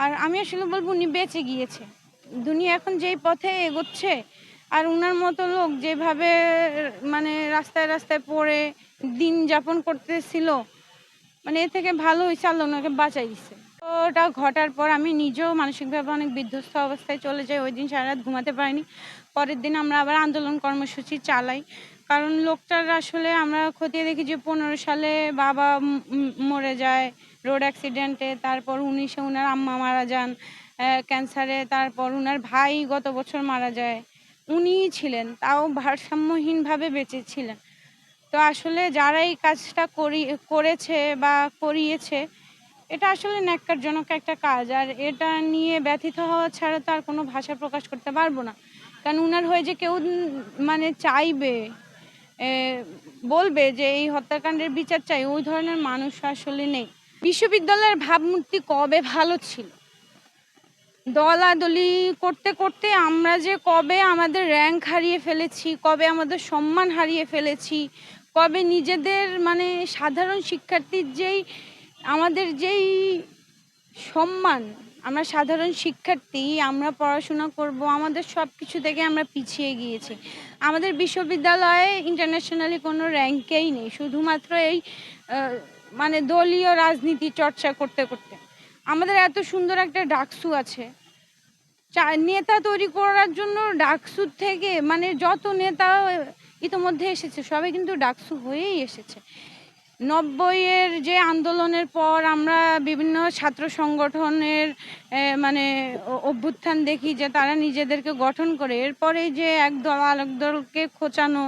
আর আমি আসলে বলবো উনি বেঁচে গিয়েছে। দুনিয়া এখন যেই পথে এগোচ্ছে আর উনার মতো লোক যেভাবে মানে রাস্তায় রাস্তায় পড়ে দিন যাপন করতেছিল, মানে এর থেকে ভালো হয়েছে আল্লাহ ওনাকে বাঁচাই দিছে। তো ওটা ঘটার পর আমি নিজেও মানসিকভাবে অনেক বিধ্বস্ত অবস্থায় চলে যাই। ওই দিন সারা রাত ঘুমাতে পারিনি। পরের দিন আমরা আবার আন্দোলন কর্মসূচি চালাই। কারণ লোকটার আসলে আমরা খতিয়ে দেখি যে 15 সালে বাবা মরে যায় রোড অ্যাক্সিডেন্টে, তারপর 19-এ উনার আম্মা মারা যান ক্যান্সারে, তারপর উনার ভাই গত বছর মারা যায়। উনিই ছিলেন, তাও ভারসাম্যহীনভাবে বেঁচে ছিলেন। তো আসলে যারা এই কাজটা করেছে বা করিয়েছে, এটা আসলে ন্যাক্কারজনক একটা কাজ। আর এটা নিয়ে ব্যথিত হওয়া ছাড়া তো আর কোনো ভাষা প্রকাশ করতে পারবো না। কারণ উনার হয়ে যে কেউ মানে চাইবে, বলবে যে এই হত্যাকাণ্ডের বিচার চাই, ওই ধরনের মানুষ আসলে নেই। বিশ্ববিদ্যালয়ের ভাবমূর্তি কবে ভালো ছিল, দলাদলি করতে করতে আমরা যে কবে আমাদের র্যাঙ্ক হারিয়ে ফেলেছি, কবে আমাদের সম্মান হারিয়ে ফেলেছি, কবে নিজেদের মানে সাধারণ শিক্ষার্থীর আমাদের যেই সম্মান, আমরা সাধারণ শিক্ষার্থী, আমরা পড়াশোনা করব, আমাদের সব কিছু থেকে আমরা পিছিয়ে গিয়েছি। আমাদের বিশ্ববিদ্যালয়ে ইন্টারন্যাশনালি কোনো র্যাঙ্কেই নেই, শুধুমাত্র এই মানে দলীয় রাজনীতি চর্চা করতে করতে। আমাদের এত সুন্দর একটা ডাকসু আছে, নেতা তৈরি করার জন্য ডাকসুর থেকে মানে যত নেতা ইতোমধ্যে এসেছে সবাই কিন্তু ডাকসু হয়েই এসেছে। 90-এর যে আন্দোলনের পর আমরা বিভিন্ন ছাত্র সংগঠনের মানে অভ্যুত্থান দেখি যে তারা নিজেদেরকে গঠন করে, এরপরে যে একদল আরেক দলকে খোঁচানো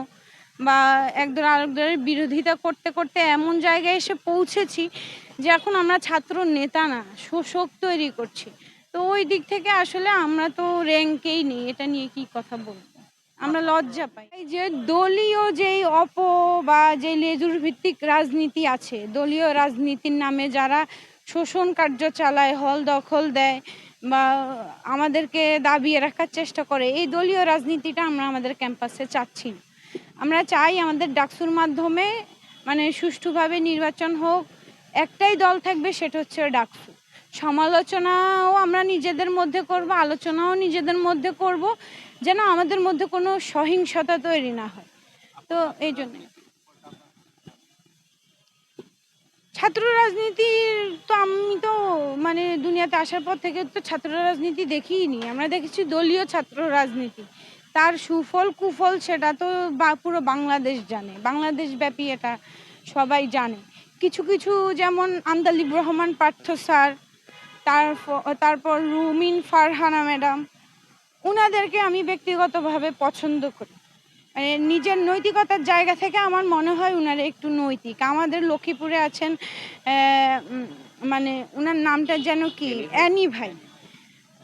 বা একদল আরেক দলের বিরোধিতা করতে করতে এমন জায়গায় এসে পৌঁছেছি যে এখন আমরা ছাত্র নেতা না, শোষক তৈরি করছি। তো ওই দিক থেকে আসলে আমরা তো র্যাঙ্কেই নেই, এটা নিয়ে কি কথা বলবো, আমরা লজ্জা পাই। এই যে দলীয় যেই বা যে লেজুর ভিত্তিক রাজনীতি আছে, দলীয় রাজনীতির নামে যারা শোষণ কার্য চালায়, হল দখল দেয় বা আমাদেরকে দাবিয়ে রাখার চেষ্টা করে, এই দলীয় রাজনীতিটা আমরা আমাদের ক্যাম্পাসে চাচ্ছি না। আমরা চাই আমাদের ডাকসুর মাধ্যমে মানে সুষ্ঠুভাবে নির্বাচন হোক, একটাই দল থাকবে, সেটা হচ্ছে ডাকসু। সমালোচনাও আমরা নিজেদের মধ্যে করব, আলোচনাও নিজেদের মধ্যে করব, যেন আমাদের মধ্যে কোনো সহিংসতা তৈরি না হয়। তো এই জন্য ছাত্র রাজনীতির তো আমি তো মানে দুনিয়াতে আসার পর থেকে তো ছাত্র রাজনীতি দেখিনি। আমরা দেখেছি দলীয় ছাত্র রাজনীতি, তার সুফল কুফল সেটা তো পুরো বাংলাদেশ জানে, বাংলাদেশ ব্যাপী এটা সবাই জানে। কিছু কিছু যেমন আন্দালিব রহমান পার্থ স্যার, তারপর রুমিন ফারহানা ম্যাডাম, উনাদেরকে আমি ব্যক্তিগতভাবে পছন্দ করি। মানে নিজের নৈতিকতার জায়গা থেকে আমার মনে হয় উনারা একটু নৈতিক। আমাদের লক্ষ্মীপুরে আছেন মানে উনার নামটা যেন কি, অ্যানি ভাই।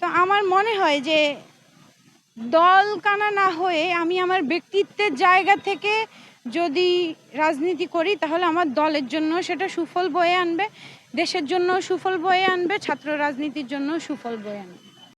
তো আমার মনে হয় যে দল কানা না হয়ে আমি আমার ব্যক্তিত্বের জায়গা থেকে যদি রাজনীতি করি তাহলে আমার দলের জন্য সেটা সুফল বয়ে আনবে, দেশের জন্য সুফল বয়ে আনবে, ছাত্র রাজনীতির জন্য সুফল বয়ে আনবে।